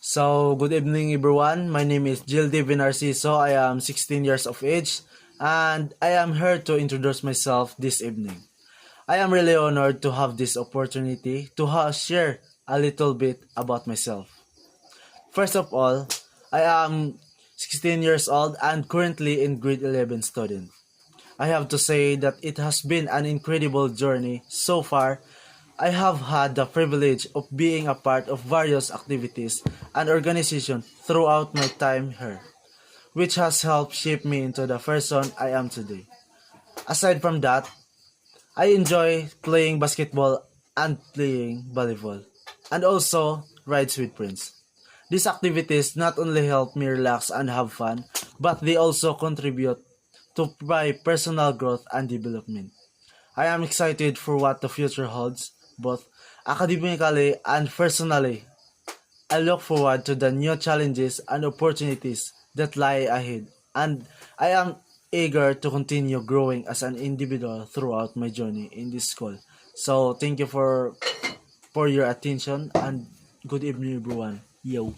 Good evening everyone. My name is Gildy Narciso. I am 16 years of age and I am here to introduce myself this evening. I am really honored to have this opportunity to share a little bit about myself. First of all, I am 16 years old and currently in grade 11 student. I have to say that it has been an incredible journey so far. I have had the privilege of being a part of various activities and organizations throughout my time here, which has helped shape me into the person I am today. Aside from that, I enjoy playing basketball and playing volleyball, and also rides with friends. These activities not only help me relax and have fun, but they also contribute to my personal growth and development. I am excited for what the future holds, both academically and personally. I look forward to the new challenges and opportunities that lie ahead, and I am eager to continue growing as an individual throughout my journey in this school. So, thank you for your attention and good evening everyone. Yo.